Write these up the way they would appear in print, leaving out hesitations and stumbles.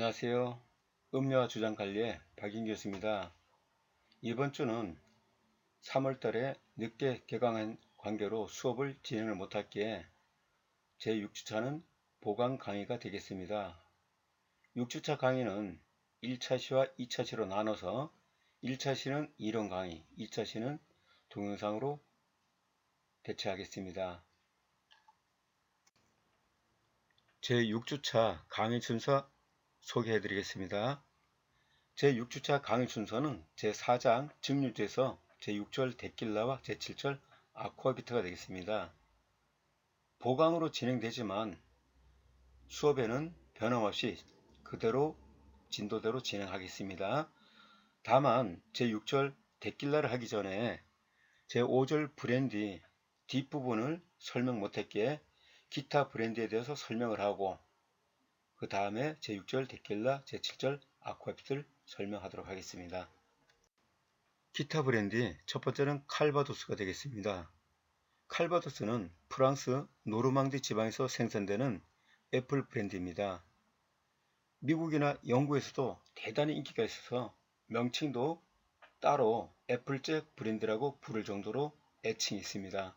안녕하세요. 음료와 주장 관리의 박인 교수입니다. 이번 주는 3월달에 늦게 개강한 관계로 수업을 진행을 못했기에 제6주차는 보강 강의가 되겠습니다. 6주차 강의는 1차시와 2차시로 나눠서 1차시는 이론 강의, 2차시는 동영상으로 대체하겠습니다. 제6주차 강의 순서 소개해 드리겠습니다. 제6주차 강의 순서는 제4장 증류주에서 제6절 데킬라와 제7절 아쿠아비트가 되겠습니다. 보강으로 진행되지만 수업에는 변함없이 그대로 진도대로 진행하겠습니다. 다만 제6절 데킬라를 하기 전에 제5절 브랜디 뒷부분을 설명 못했기에 기타 브랜디에 대해서 설명을 하고 그 다음에 제6절 데킬라, 제7절 아쿠아비트를 설명하도록 하겠습니다. 기타 브랜디 첫 번째는 칼바도스가 되겠습니다. 칼바도스는 프랑스 노르망디 지방에서 생산되는 애플 브랜디입니다. 미국이나 영국에서도 대단히 인기가 있어서 명칭도 따로 애플잭 브랜드라고 부를 정도로 애칭이 있습니다.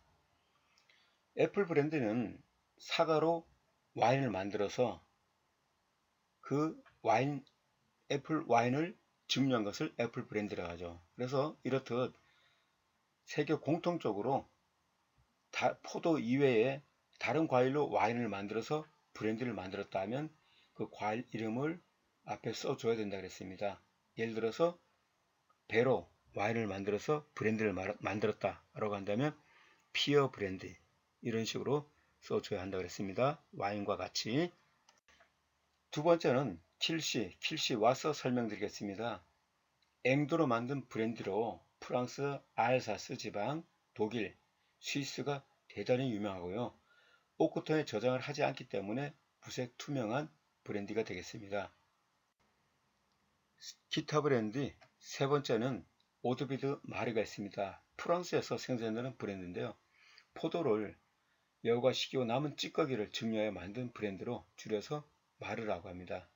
애플 브랜드는 사과로 와인을 만들어서 그 애플 와인을 증류한 것을 애플 브랜드라고 하죠. 그래서 이렇듯 세계 공통적으로 포도 이외에 다른 과일로 와인을 만들어서 브랜드를 만들었다 하면 그 과일 이름을 앞에 써줘야 된다 그랬습니다. 예를 들어서 배로 와인을 만들어서 브랜드를 만들었다라고 한다면 피어 브랜드 이런 식으로 써줘야 한다 그랬습니다. 와인과 같이. 두 번째는 킬시 와서 설명드리겠습니다. 앵두로 만든 브랜디로 프랑스 알사스 지방, 독일, 스위스가 대단히 유명하고요. 오크톤에 저장을 하지 않기 때문에 무색 투명한 브랜디가 되겠습니다. 기타 브랜디 세 번째는 오드비드 마르가 있습니다. 프랑스에서 생산되는 브랜드인데요. 포도를 열과 식히고 남은 찌꺼기를 증류하여 만든 브랜드로 줄여서 마르라고 합니다.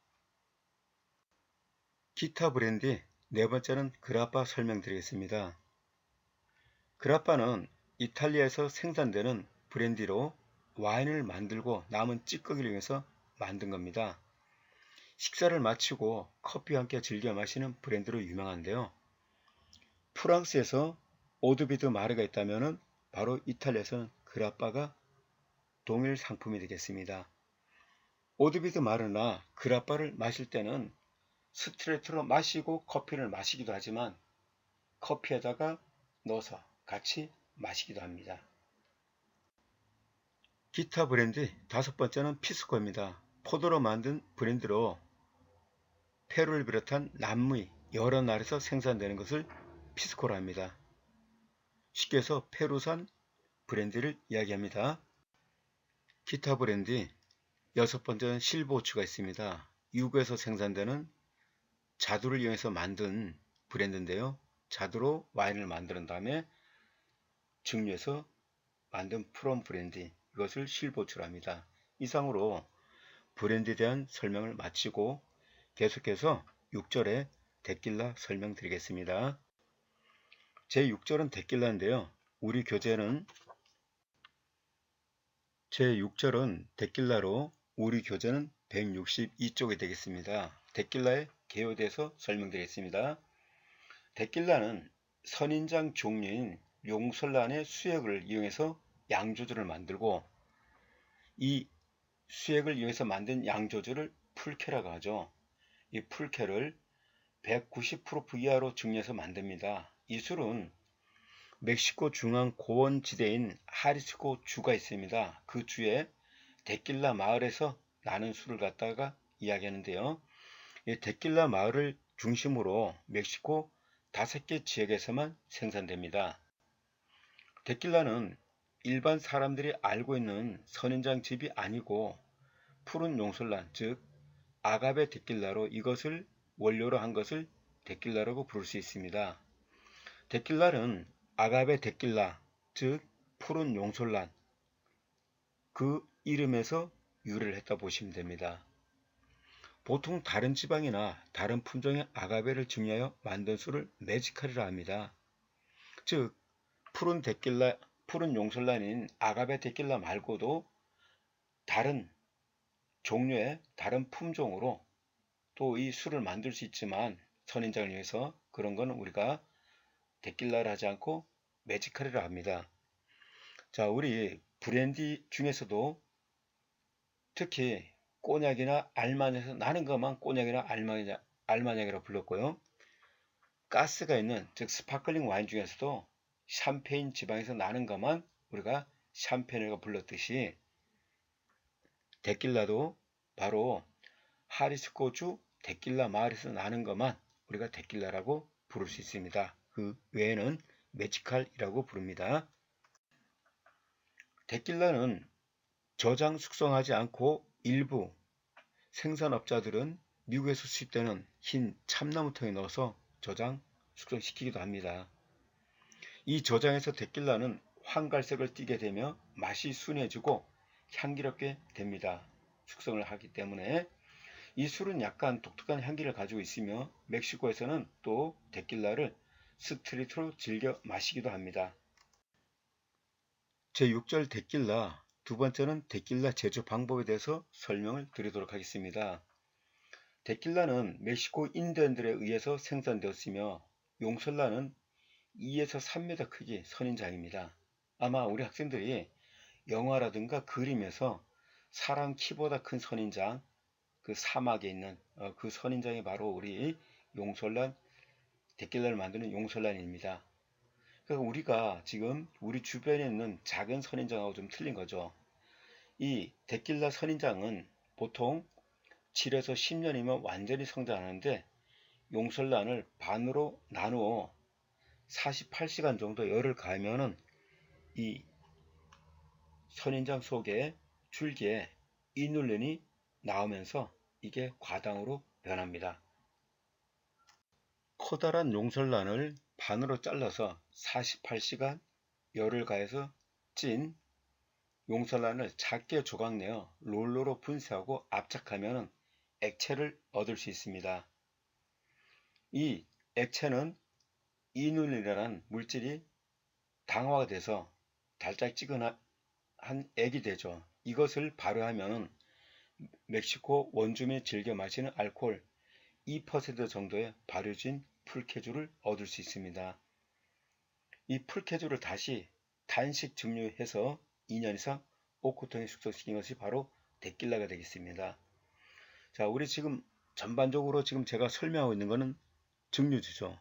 기타 브랜디 네 번째는 그라파 설명드리겠습니다. 그라파는 이탈리아에서 생산되는 브랜디로 와인을 만들고 남은 찌꺼기를 이용해서 만든 겁니다. 식사를 마치고 커피와 함께 즐겨 마시는 브랜드로 유명한데요. 프랑스에서 오드비드 마르가 있다면 바로 이탈리아에서는 그라파가 동일 상품이 되겠습니다. 오드비드 마르나 그라파를 마실 때는 스트레이트로 마시고 커피를 마시기도 하지만 커피에다가 넣어서 같이 마시기도 합니다. 기타 브랜드 다섯 번째는 피스코입니다. 포도로 만든 브랜드로 페루를 비롯한 남미 여러 나라에서 생산되는 것을 피스코라 합니다. 쉽게 해서 페루산 브랜드를 이야기합니다. 기타 브랜드 여섯 번째는 실보추가 있습니다. 미국에서 생산되는 자두를 이용해서 만든 브랜드인데요. 자두로 와인을 만든 다음에 증류해서 만든 프롬 브랜디, 이것을 실보추랍니다. 이상으로 브랜드에 대한 설명을 마치고 계속해서 6절에 데킬라 설명드리겠습니다. 제6절은 데킬라인데요. 우리 교재는 제6절은 데킬라로 우리 교재는 162쪽이 되겠습니다. 데킬라의 개요에 대해서 설명드리겠습니다. 데킬라는 선인장 종류인 용설란의 수액을 이용해서 양조주를 만들고 이 수액을 이용해서 만든 양조주를 풀케라고 하죠. 이 풀케를 190% VR로 증류해서 만듭니다. 이 술은 멕시코 중앙 고원지대인 하리스코 주가 있습니다. 그 주에 데킬라 마을에서 나는 술을 갖다가 이야기하는데요. 이 데킬라 마을을 중심으로 멕시코 5개 지역에서만 생산됩니다. 데킬라는 일반 사람들이 알고 있는 선인장즙이 아니고 푸른 용설란, 즉 아가베 데킬라로 이것을 원료로 한 것을 데킬라라고 부를 수 있습니다. 데킬라는 아가베 데킬라, 즉 푸른 용설란 그 이름에서 유래를 했다 보시면 됩니다. 보통 다른 지방이나 다른 품종의 아가베를 증류하여 만든 술을 메지칼이라 합니다. 즉 푸른 용설란인 아가베 데킬라 말고도 다른 종류의 다른 품종으로 또 이 술을 만들 수 있지만 선인장을 위해서 그런 거는 우리가 데킬라를 하지 않고 메지칼이라 합니다. 자, 우리 브랜디 중에서도 특히 꼬냑이나 알마닉에서 나는 것만 꼬냑이나 알마닉이라고 불렀고요. 가스가 있는 즉 스파클링 와인 중에서도 샴페인 지방에서 나는 것만 우리가 샴페인이라고 불렀듯이 데킬라도 바로 하리스코주 데킬라 마을에서 나는 것만 우리가 데킬라라고 부를 수 있습니다. 그 외에는 메지칼이라고 부릅니다. 데킬라는 저장 숙성하지 않고 일부 생산업자들은 미국에서 수입되는 흰 참나무통에 넣어서 저장 숙성시키기도 합니다. 이 저장에서 데킬라는 황갈색을 띠게 되며 맛이 순해지고 향기롭게 됩니다. 숙성을 하기 때문에 이 술은 약간 독특한 향기를 가지고 있으며 멕시코에서는 또 데킬라를 스트리트로 즐겨 마시기도 합니다. 제6절 데킬라 두 번째는 데킬라 제조 방법에 대해서 설명을 드리도록 하겠습니다. 데킬라는 멕시코 인디언들에 의해서 생산되었으며 용설라는 2에서 3m 크기 선인장입니다. 아마 우리 학생들이 영화라든가 그림에서 사람 키보다 큰 선인장, 그 사막에 있는 그 선인장이 바로 우리 용설란, 데킬라를 만드는 용설란입니다. 그러니까 우리가 지금 우리 주변에 있는 작은 선인장하고 좀 틀린 거죠. 이 데킬라 선인장은 보통 7에서 10년이면 완전히 성장하는데 용설란을 반으로 나누어 48시간 정도 열을 가하면은 이 선인장 속에 줄기에 이눌린이 나오면서 이게 과당으로 변합니다. 커다란 용설란을 반으로 잘라서 48시간 열을 가해서 찐 용설란을 작게 조각내어 롤러로 분쇄하고 압착하면 액체를 얻을 수 있습니다. 이 액체는 이눌린이라는 물질이 당화가 돼서 달짝지근한 액이 되죠. 이것을 발효하면 멕시코 원주민이 즐겨 마시는 알코올 2% 정도의 발효진 풀캐주를 얻을 수 있습니다. 이 풀캐주를 다시 단식 증류해서 2년 이상 오크통에 숙성시킨 것이 바로 데킬라가 되겠습니다. 자, 우리 지금 전반적으로 지금 제가 설명하고 있는 것은 증류주죠.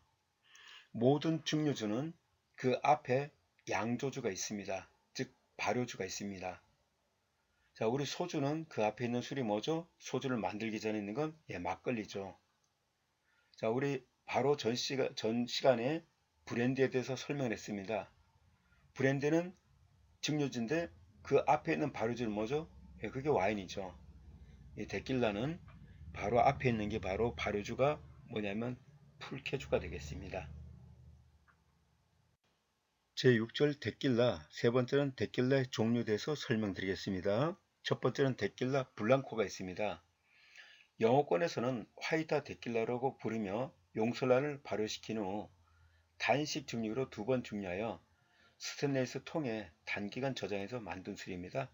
모든 증류주는 그 앞에 양조주가 있습니다. 즉 발효주가 있습니다. 자, 우리 소주는 그 앞에 있는 술이 뭐죠? 소주를 만들기 전에 있는 건 막걸리죠. 자, 우리 바로 전 시간에 브랜디에 대해서 설명했습니다. 브랜디는 증류주인데 그 앞에 있는 발효주는 뭐죠? 그게 와인이죠. 이 데킬라는 바로 앞에 있는 게 바로 발효주가 뭐냐면 풀캐주가 되겠습니다. 제6절 데킬라, 세 번째는 데킬라의 종류에 대해서 설명드리겠습니다. 첫 번째는 데킬라 블랑코가 있습니다. 영어권에서는 화이타 데킬라라고 부르며 용설란을 발효시킨 후 단식 증류로 2번 증류하여 스테인리스 통에 단기간 저장해서 만든 술입니다.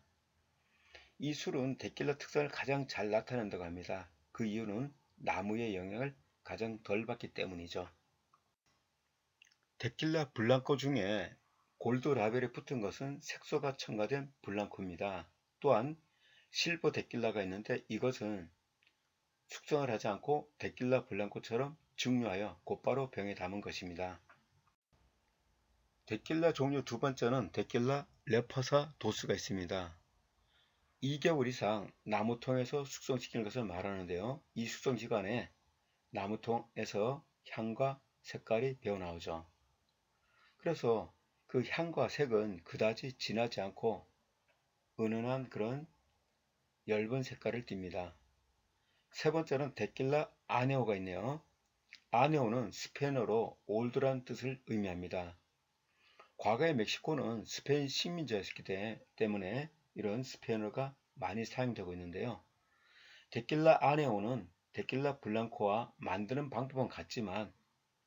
이 술은 데킬라 특성을 가장 잘 나타낸다고 합니다. 그 이유는 나무의 영향을 가장 덜 받기 때문이죠. 데킬라 블랑코 중에 골드 라벨에 붙은 것은 색소가 첨가된 블랑코입니다. 또한 실버 데킬라가 있는데 이것은 숙성을 하지 않고 데킬라 블랑코처럼 증류하여 곧바로 병에 담은 것입니다. 데킬라 종류 두 번째는 데킬라 레퍼사 도스가 있습니다. 2개월 이상 나무통에서 숙성시키는 것을 말하는데요. 이 숙성 기간에 나무통에서 향과 색깔이 배어나오죠. 그래서 그 향과 색은 그다지 진하지 않고 은은한 그런 엷은 색깔을 띱니다. 세 번째는 데킬라 아네오가 있네요. 아네오는 스페인어로 올드란 뜻을 의미합니다. 과거의 멕시코는 스페인 식민지였기 때문에 이런 스페인어가 많이 사용되고 있는데요. 데킬라 아네오는 데킬라 블랑코와 만드는 방법은 같지만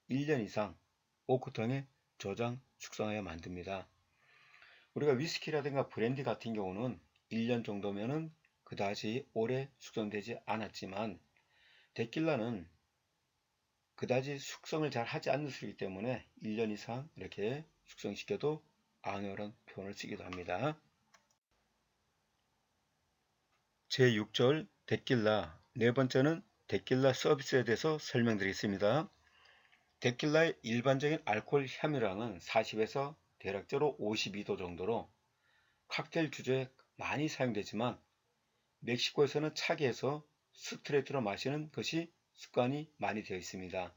1년 이상 오크통에 저장 숙성하여 만듭니다. 우리가 위스키라든가 브랜디 같은 경우는 1년 정도면은 그다지 오래 숙성되지 않았지만 데킬라는 그다지 숙성을 잘 하지 않는 술이기 때문에 1년 이상 이렇게 숙성시켜도 아노라는 표현을 쓰기도 합니다. 제6절 데킬라. 네 번째는 데킬라 서비스에 대해서 설명드리겠습니다. 데킬라의 일반적인 알코올 함유량은 40에서 대략적으로 52도 정도로 칵테일 주조에 많이 사용되지만 멕시코에서는 차게 해서 스트레이트로 마시는 것이 습관이 많이 되어 있습니다.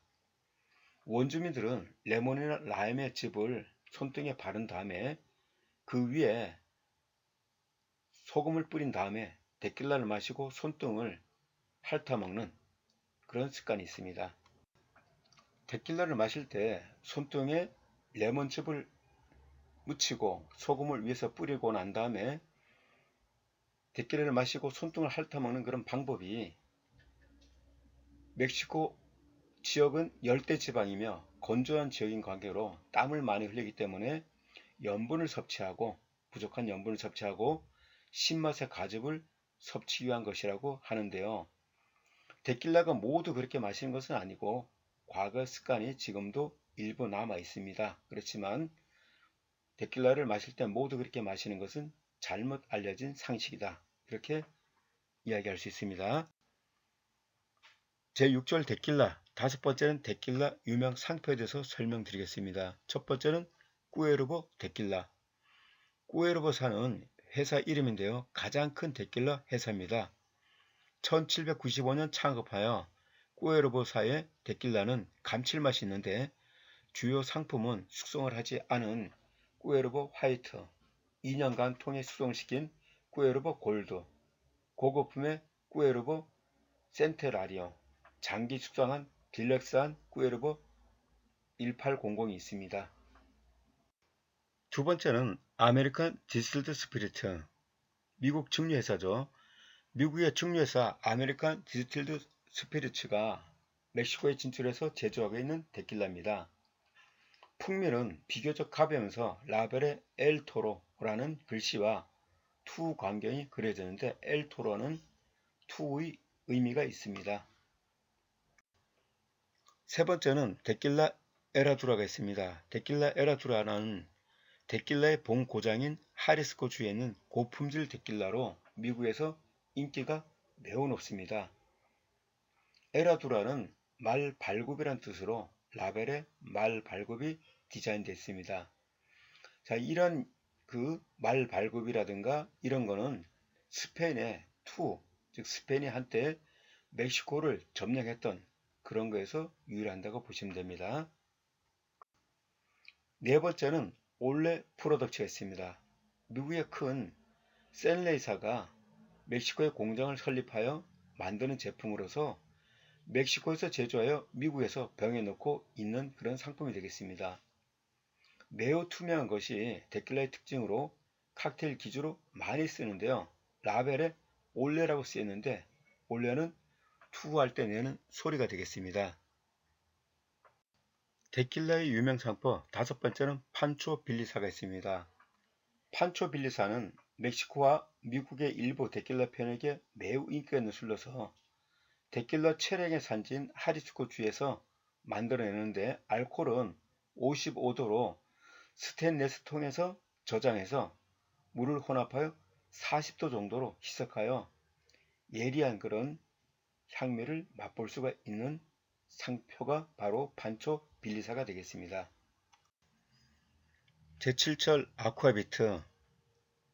원주민들은 레몬이나 라임의 즙을 손등에 바른 다음에 그 위에 소금을 뿌린 다음에 데킬라를 마시고 손등을 핥아먹는 그런 습관이 있습니다. 데킬라를 마실 때 손등에 레몬즙을 묻히고 소금을 위에서 뿌리고 난 다음에 데킬라를 마시고 손등을 핥아먹는 그런 방법이 멕시코 지역은 열대지방이며 건조한 지역인 관계로 땀을 많이 흘리기 때문에 부족한 염분을 섭취하고 신맛의 가즙을 섭취하기 위한 것이라고 하는데요. 데킬라가 모두 그렇게 마시는 것은 아니고 과거 습관이 지금도 일부 남아 있습니다. 그렇지만 데킬라를 마실 때 모두 그렇게 마시는 것은 잘못 알려진 상식이다. 이렇게 이야기할 수 있습니다. 제6절 데킬라. 다섯 번째는 데킬라 유명 상표에 대해서 설명드리겠습니다. 첫 번째는 꾸에르보 데킬라. 꾸에르보사는 회사 이름인데요. 가장 큰 데킬라 회사입니다. 1795년 창업하여 꾸에르보사의 데킬라는 감칠맛이 있는데 주요 상품은 숙성을 하지 않은 꾸에르보 화이트, 2년간 통에 숙성시킨 꾸에르보 골드, 고거품의 꾸에르보 센테라리오, 장기 숙성한 딜렉스한 꾸에르보 1800이 있습니다. 두 번째는 아메리칸 디스틸드 스피리트. 미국 증류회사죠. 미국의 증류회사 아메리칸 디스틸드 스피리츠가 멕시코에 진출해서 제조하고 있는 데킬라입니다. 풍미는 비교적 가벼우면서 라벨에 엘 토로라는 글씨와 투 광경이 그려졌는데 엘 토로는 투의 의미가 있습니다. 세 번째는 데킬라 에라두라가 있습니다. 데킬라 에라두라는 데킬라의 본고장인 하리스코 주에 있는 고품질 데킬라로 미국에서 인기가 매우 높습니다. 에라두라는 말 발굽이란 뜻으로 라벨에 말 발굽이 디자인되어 있습니다. 자, 이런 그 말 발굽이라든가 이런 거는 스페인의 즉 스페인이 한때 멕시코를 점령했던 그런 거에서 유래한다고 보시면 됩니다. 네 번째는 올레 프로덕츠가 있습니다. 미국의 큰 샌레이사가 멕시코에 공장을 설립하여 만드는 제품으로서 멕시코에서 제조하여 미국에서 병에 넣고 있는 그런 상품이 되겠습니다. 매우 투명한 것이 데킬라의 특징으로 칵테일 기주로 많이 쓰는데요. 라벨에 올레라고 쓰였는데 올레는 투구할 때 내는 소리가 되겠습니다. 데킬라의 유명 상표 다섯 번째는 판초 빌리사가 있습니다. 판초 빌리사는 멕시코와 미국의 일부 데킬라 팬에게 매우 인기가 있는 술로서 데킬라 최량의 산지인 하리스코 주에서 만들어내는데 알코올은 55도로 스테인레스 통에서 저장해서 물을 혼합하여 40도 정도로 희석하여 예리한 그런 향미를 맛볼 수가 있는 상표가 바로 판초 빌리사가 되겠습니다. 제7절 아쿠아비트.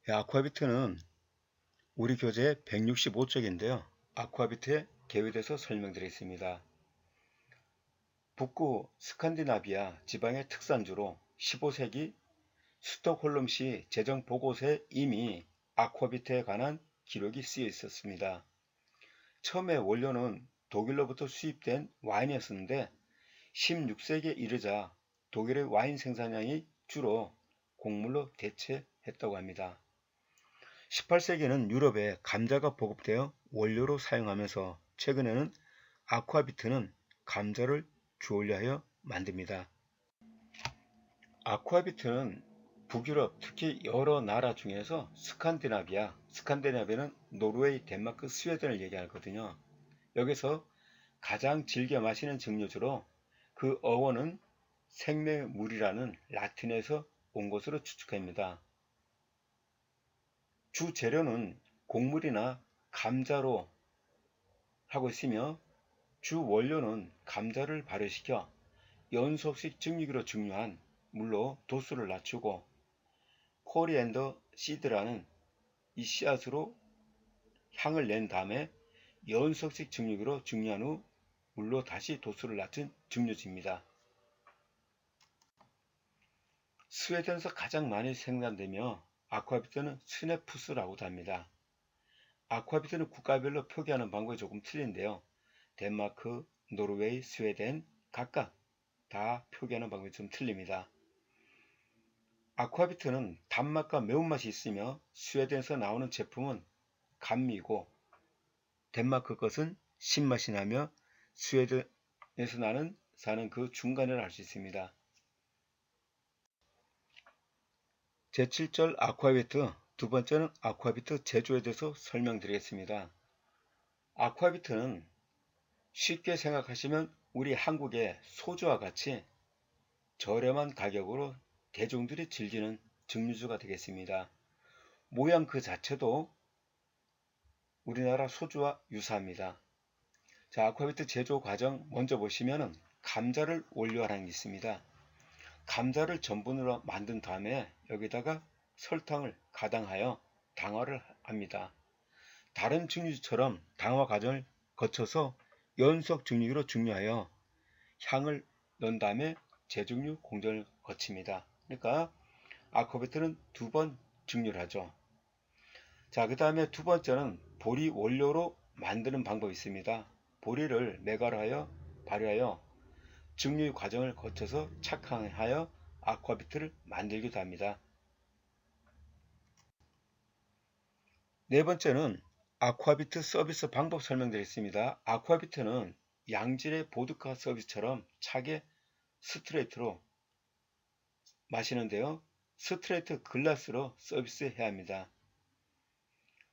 아쿠아비트는 우리 교재 165쪽인데요. 아쿠아비트의 개요에 대해서 설명드리겠습니다. 북구 스칸디나비아 지방의 특산주로 15세기 스톡홀름시 재정보고서에 이미 아쿠아비트에 관한 기록이 쓰여 있었습니다. 처음에 원료는 독일로부터 수입된 와인이었는데 16세기에 이르자 독일의 와인 생산량이 주로 곡물로 대체했다고 합니다. 18세기에는 유럽에 감자가 보급되어 원료로 사용하면서 최근에는 아쿠아비트는 감자를 주올려 하여 만듭니다. 아쿠아비트는 북유럽, 특히 여러 나라 중에서 스칸디나비아는 노르웨이, 덴마크, 스웨덴을 얘기하거든요. 여기서 가장 즐겨 마시는 증류주로 그 어원은 생명의 물이라는 라틴에서 온 것으로 추측합니다. 주 재료는 곡물이나 감자로 하고 있으며 주 원료는 감자를 발효시켜 연속식 증류기로 증류한 물로 도수를 낮추고 코리앤더 시드라는 이 씨앗으로 향을 낸 다음에 연속식 증류기로 증류한 후 물로 다시 도수를 낮춘 증류주입니다. 스웨덴에서 가장 많이 생산되며 아쿠아비트는 스네푸스라고도 합니다. 아쿠아비트는 국가별로 표기하는 방법이 조금 틀린데요. 덴마크, 노르웨이, 스웨덴 각각 다 표기하는 방법이 좀 틀립니다. 아쿠아비트는 단맛과 매운맛이 있으며 스웨덴에서 나오는 제품은 감미고 덴마크 것은 신맛이 나며 스웨덴에서 사는 그 중간을 알 수 있습니다. 제7절 아쿠아비트 두 번째는 아쿠아비트 제조에 대해서 설명드리겠습니다. 아쿠아비트는 쉽게 생각하시면 우리 한국의 소주와 같이 저렴한 가격으로 대중들이 즐기는 증류주가 되겠습니다. 모양 그 자체도 우리나라 소주와 유사합니다. 자, 아쿠아비트 제조 과정 먼저 보시면은 감자를 원료하는 게 있습니다. 감자를 전분으로 만든 다음에 여기다가 설탕을 가당하여 당화를 합니다. 다른 증류주처럼 당화 과정을 거쳐서 연속 증류기로 증류하여 향을 넣은 다음에 재증류 공정을 거칩니다. 그러니까 아쿠아비트는 두 번 증류를 하죠. 자, 그 다음에 두 번째는 보리 원료로 만드는 방법이 있습니다. 보리를 메가르하여 발효하여 증류 과정을 거쳐서 착항하여 아쿠아비트를 만들기도 합니다. 네 번째는 아쿠아비트 서비스 방법 설명드리겠습니다. 아쿠아비트는 양질의 보드카 서비스처럼 차게 스트레이트로 마시는데요. 스트레이트 글라스로 서비스해야 합니다.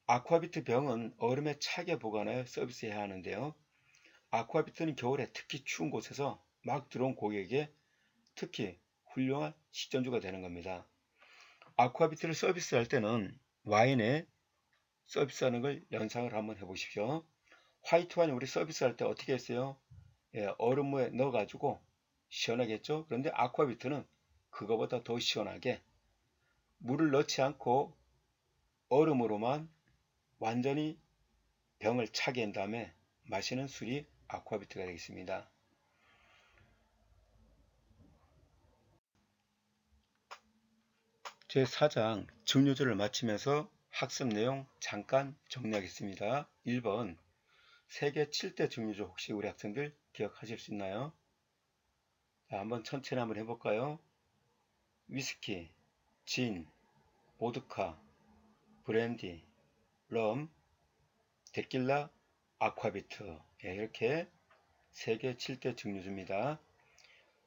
아쿠아비트 병은 얼음에 차게 보관하여 서비스해야 하는데요. 아쿠아비트는 겨울에 특히 추운 곳에서 막 들어온 고객에게 특히 훌륭한 식전주가 되는 겁니다. 아쿠아비트를 서비스할 때는 와인에 서비스하는 걸 연상을 한번 해보십시오. 화이트 와인 우리 서비스할 때 어떻게 했어요? 얼음물에 넣어가지고 시원하게 했죠. 그런데 아쿠아비트는 그거보다 더 시원하게 물을 넣지 않고 얼음으로만 완전히 병을 차게 한 다음에 마시는 술이 아쿠아비트가 되겠습니다. 제4장 증류주를 마치면서 학습 내용 잠깐 정리하겠습니다. 1번 세계 7대 증류주 혹시 우리 학생들 기억하실 수 있나요? 자, 한번 천천히 한번 해볼까요? 위스키, 진, 보드카, 브랜디, 럼, 데킬라, 아쿠아비트 이렇게 세계 7대 증류주입니다.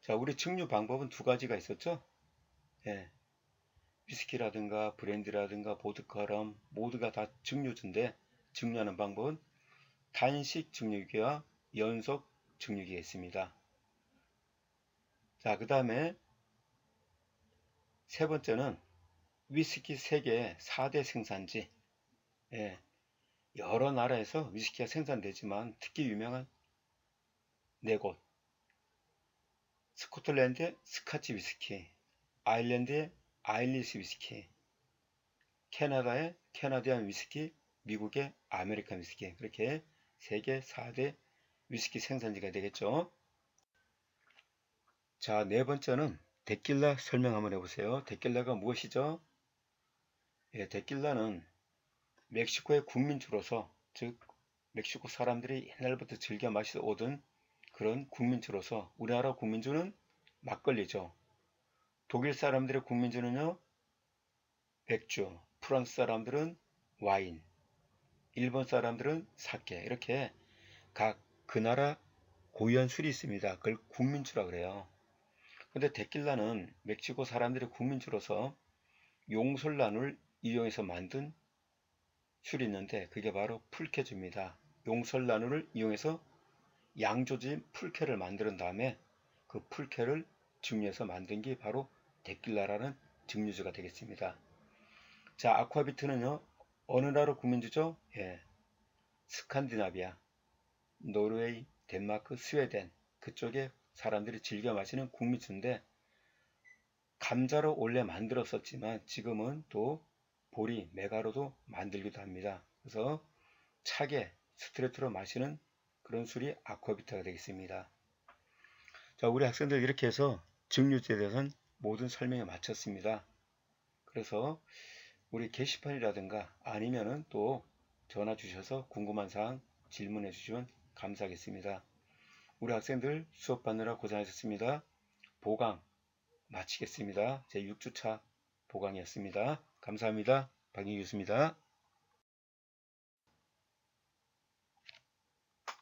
자, 우리 증류 방법은 두 가지가 있었죠? 예, 위스키라든가 브랜디라든가 보드카, 럼 모두가 다 증류주인데 증류하는 방법은 단식 증류기와 연속 증류기가 있습니다. 자, 그 다음에 세 번째는 위스키 세계 4대 생산지. 예, 여러 나라에서 위스키가 생산되지만 특히 유명한 네 곳. 스코틀랜드의 스카치 위스키, 아일랜드의 아일리시 위스키, 캐나다의 캐나디안 위스키, 미국의 아메리칸 위스키. 그렇게 세계 4대 위스키 생산지가 되겠죠. 자, 네 번째는 데킬라 설명 한번 해보세요. 데킬라가 무엇이죠? 예, 데킬라는 멕시코의 국민주로서, 즉 멕시코 사람들이 옛날부터 즐겨 마시어 오던 그런 국민주로서 우리나라 국민주는 막걸리죠. 독일 사람들의 국민주는요 맥주, 프랑스 사람들은 와인, 일본 사람들은 사케 이렇게 각 그 나라 고유한 술이 있습니다. 그걸 국민주라 그래요. 근데 데킬라는 멕시코 사람들의 국민주로서 용솔란을 이용해서 만든 술이 있는데 그게 바로 풀케주입니다. 용솔나무를 이용해서 양조진 풀케를 만든 다음에 그 풀케를 증류해서 만든 게 바로 데킬라라는 증류주가 되겠습니다. 자, 아쿠아비트는요, 어느 나라 국민주죠? 예, 스칸디나비아, 노르웨이, 덴마크, 스웨덴 그쪽에 사람들이 즐겨 마시는 국민주인데 감자로 원래 만들었었지만 지금은 또 보리, 메가로도 만들기도 합니다. 그래서 차게 스트레이트로 마시는 그런 술이 아쿠아비타가 되겠습니다. 자, 우리 학생들 이렇게 해서 증류주에 대해서는 모든 설명을 마쳤습니다. 그래서 우리 게시판이라든가 아니면은 또 전화 주셔서 궁금한 사항 질문해 주시면 감사하겠습니다. 우리 학생들 수업 받느라 고생하셨습니다. 보강 마치겠습니다. 제 6주차 보강이었습니다. 감사합니다. 박인규 교수입니다.